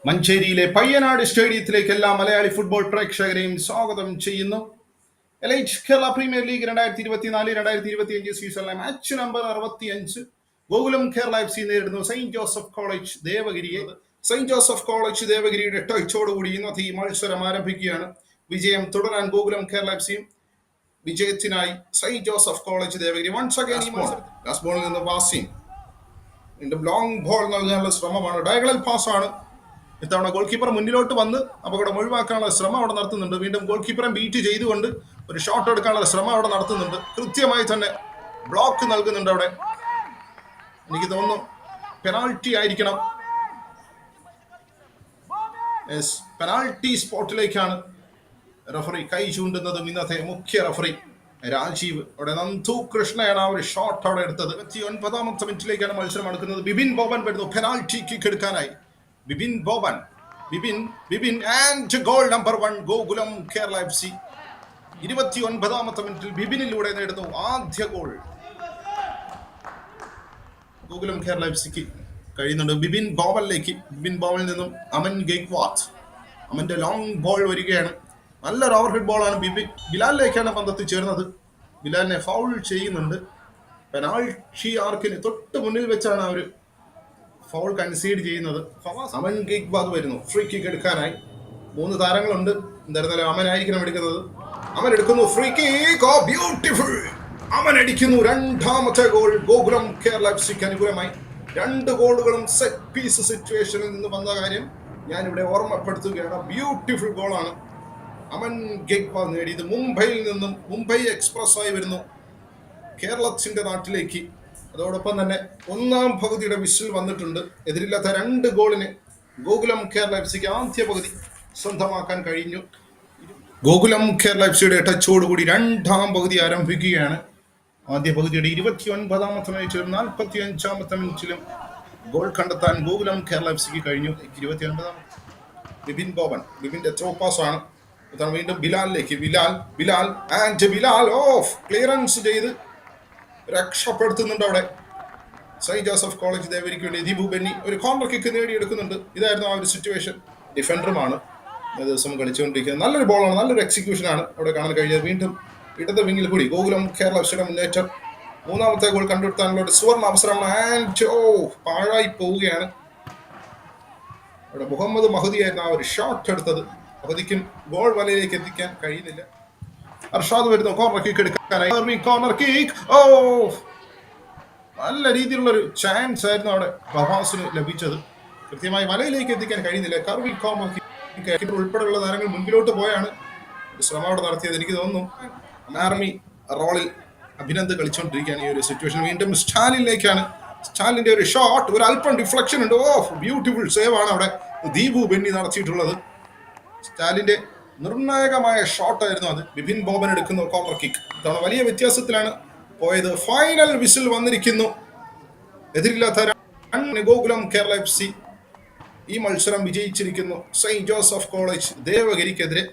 മഞ്ചേരിയിലെ പയ്യനാട് സ്റ്റേഡിയത്തിലേക്ക് എല്ലാ മലയാളി ഫുട്ബോൾ പ്രേക്ഷകരെയും സ്വാഗതം ചെയ്യുന്നു. എലൈറ്റ് കേരള പ്രീമിയർ ലീഗ് 2024-2025 സീസണിലെ match number 65 Gokulam Kerala FC നേരിടുന്നു സെയിന്റ് ജോസഫ് കോളേജ് ദേവഗിരിയെ. സെയിന്റ് ജോസഫ് കോളേജ് ദേവഗിരിയുടെ ടച്ചോടുകൂടി ഇന്നത്തെ ഈ മത്സരം ആരംഭിക്കുകയാണ്. വിജയം തുടരാൻ ഗോകുലം കേരള FCയും വിജയത്തിനായി saint Joseph college Devagiri. Once again ഈ ലാസ്റ്റ് ബോളിൽ നിന്ന് വാസിം വീണ്ടും ലോങ് ബോൾ നൽകാനുള്ള ശ്രമമാണ്. ഡയഗണൽ പാസ് ആണ്. ഇത്തവണ ഗോൾ കീപ്പർ മുന്നിലോട്ട് വന്ന് അപകടം ഒഴിവാക്കാനുള്ള ശ്രമം അവിടെ നടത്തുന്നുണ്ട്. വീണ്ടും ഗോൾ കീപ്പറെ ബീറ്റ് ചെയ്തുകൊണ്ട് ഒരു ഷോട്ട് എടുക്കാനുള്ള ശ്രമം അവിടെ നടത്തുന്നുണ്ട്. കൃത്യമായി തന്നെ ബ്ലോക്ക് നൽകുന്നുണ്ട് അവിടെ. എനിക്ക് തോന്നുന്നു പെനാൾട്ടി ആയിരിക്കണം. പെനാൾട്ടി സ്പോട്ടിലേക്കാണ് റഫറി കൈ ചൂണ്ടുന്നതും ഇന്നത്തെ മുഖ്യ റഫറി രാജീവ്. അവിടെ നന്ദു കൃഷ്ണയാണ് ആ ഒരു ഷോട്ട് അവിടെ എടുത്തത്. 29ാമത്തെ മിനിറ്റിലേക്കാണ് മത്സരം നടക്കുന്നത്. ബിബിൻ ബോബൻ വരുന്നു പെനാൾട്ടി കിക്ക് എടുക്കാനായി. Bibin Boban, Bibin and goal number 1 Gokulam Kerala FC. 29ാമത്തെ മിനിറ്റിൽ ബിബിനിലൂടെ നേടുന്നു ആദ്യ ഗോൾ. ഗോകുലം കേരള FCക്ക് കഴിയുന്നുണ്ട്. ബിബിൻ ബോബനിലേക്ക്, ബിബിൻ ബോബനിൽ നിന്നും അമൻ ഗെയ്ക്വാത്ത്. അമന്റെ ലോങ് ബോൾ വരികയാണ്. നല്ലൊരു ഓവർഹെഡ് ബോളാണ്. ബിലാലിലേക്കാണ് പന്തെത്തി ചേർന്നത്. ബിലാലിനെ ഫൗൾ ചെയ്യുന്നുണ്ട്. പെനാൾട്ടി ആർക്കിന് തൊട്ട് മുന്നിൽ വെച്ചാണ് അവർ ഫൗൾ കൺസീഡ് ചെയ്യുന്നത്. അമൻ ഗെയ്ക്വാത്ത് വരുന്നു ഫ്രീ കിക്ക് എടുക്കാനായി. 3 താരങ്ങളുണ്ട്. എന്തായിരുന്നാലും അമനായിരിക്കണം എടുക്കുന്നത്. അമൻ എടുക്കുന്നു ഫ്രീ കിക്ക്. ബ്യൂട്ടിഫുൾ. അമൻ അടിക്കുന്നു 2ാമത്തെ ഗോൾ ഗോകുലം കേരള FCക്ക് അനുകൂലമായി. 2 ഗോളുകളും സെറ്റ് പീസ് സിറ്റുവേഷനിൽ നിന്ന് വന്ന കാര്യം ഞാനിവിടെ ഓർമ്മപ്പെടുത്തുകയാണ്. ബ്യൂട്ടിഫുൾ ഗോളാണ് അമൻ ഗെയ്ക്വാത്ത് നേടിയത്. മുംബൈയിൽ നിന്നും മുംബൈ എക്സ്പ്രസ് ആയി വരുന്നു കേരളത്തിന്റെ നാട്ടിലേക്ക്. അതോടൊപ്പം തന്നെ 1ാം പകുതിയുടെ വിസിൽ വന്നിട്ടുണ്ട്. എതിരില്ലാത്ത 2 ഗോളിന് ഗോകുലം കേരള FCക്ക് ആദ്യ പകുതി സ്വന്തമാക്കാൻ കഴിഞ്ഞു. ഗോകുലം കേരള FCയുടെ ടച്ചോടുകൂടി 2ാം പകുതി ആരംഭിക്കുകയാണ്. ആദ്യ പകുതിയുടെ 29ാമത്തെ മിനിറ്റിലും 45ാമത്തെ മിനിറ്റിലും ഗോൾ കണ്ടെത്താൻ ഗോകുലം കേരള FCക്ക് കഴിഞ്ഞു. 29ാമത്തെ ബിബിൻ ബോബൻ, ബിബിന്റെ ത്രോ പാസ് ആണ്. വീണ്ടും ബിലാലിലേക്ക്. ബിലാൽ ഓഫ് ക്ലിയറൻസ് ചെയ്ത് രക്ഷപ്പെടുത്തുന്നുണ്ട് അവിടെ സെയിന്റ് ജോസഫ് കോളേജ് ദേവഗിരിക്ക് വേണ്ടി. ദീപു ബെന്നി ഒരു കോർണർ കിക്ക് നേടിയെടുക്കുന്നുണ്ട്. ഇതായിരുന്നു ആ ഒരു സിറ്റുവേഷൻ. ഡിഫൻഡറുമാണ് ദിവസം കളിച്ചുകൊണ്ടിരിക്കുന്നത്. നല്ലൊരു ബോളാണ്, നല്ലൊരു എക്സിക്യൂഷനാണ് അവിടെ കാണാൻ കഴിഞ്ഞത്. വീണ്ടും ഇടത് വിങ്ങിൽ കൂടി ഗോകുലം കേരള FCയുടെ മുന്നേറ്റം. 3ാമത്തെ ഗോൾ കണ്ടെടുത്താനുള്ള ഒരു സുവർണ അവസരമാണ്. ആൻഡ് പാഴായി പോവുകയാണ്. അവിടെ മുഹമ്മദ് മഹദിയായിരുന്നു ആ ഒരു ഷോട്ട് എടുത്തത്. മഹദിക്കും ഗോൾ വലയിലേക്ക് എത്തിക്കാൻ കഴിയുന്നില്ല. അർഷാദ് വരുന്നു കോർണർ കിക്ക് എടുക്കാനായി. Corner kick. നല്ല രീതിയിലുള്ളൊരു ചാൻസ് ആയിരുന്നു അവിടെ പ്രഭാസിന് ലഭിച്ചത്. കൃത്യമായി വലയിലേക്ക് എത്തിക്കാൻ കഴിയുന്നില്ല. കർവി കോർണർ കിക്ക് ഉൾപ്പെടെയുള്ള താരങ്ങൾ മുൻപിലോട്ട് പോയാണ് ശ്രമം അവിടെ നടത്തിയത്. എനിക്ക് തോന്നുന്നു ആർമി റോളിൽ അഭിനന്ദ് കളിച്ചുകൊണ്ടിരിക്കുകയാണ് ഈ ഒരു സിറ്റുവേഷൻ. വീണ്ടും സ്റ്റാലിനിലേക്കാണ്. സ്റ്റാലിന്റെ ഒരു ഷോട്ട്, ഒരു അല്പം ഡിഫ്ലക്ഷൻ ഉണ്ട്. ബ്യൂട്ടിഫുൾ സേവ് ആണ് അവിടെ ദീപു ബെന്നി നടത്തിയിട്ടുള്ളത്. സ്റ്റാലിന്റെ നിർണായകമായ ഷോട്ടായിരുന്നു അത്. ബിബിൻ ബോബൻ എടുക്കുന്ന കോർണർ കിക്ക്. ഇത്തവണ വലിയ വ്യത്യാസത്തിലാണ് പോയത്. ഫൈനൽ വിസിൽ വന്നിരിക്കുന്നു. എതിരില്ലാത്ത ഗോകുലം കേരള FC ഈ മത്സരം വിജയിച്ചിരിക്കുന്നു സെയിന്റ് ജോസഫ് കോളേജ് ദേവഗിരിക്കെതിരെ.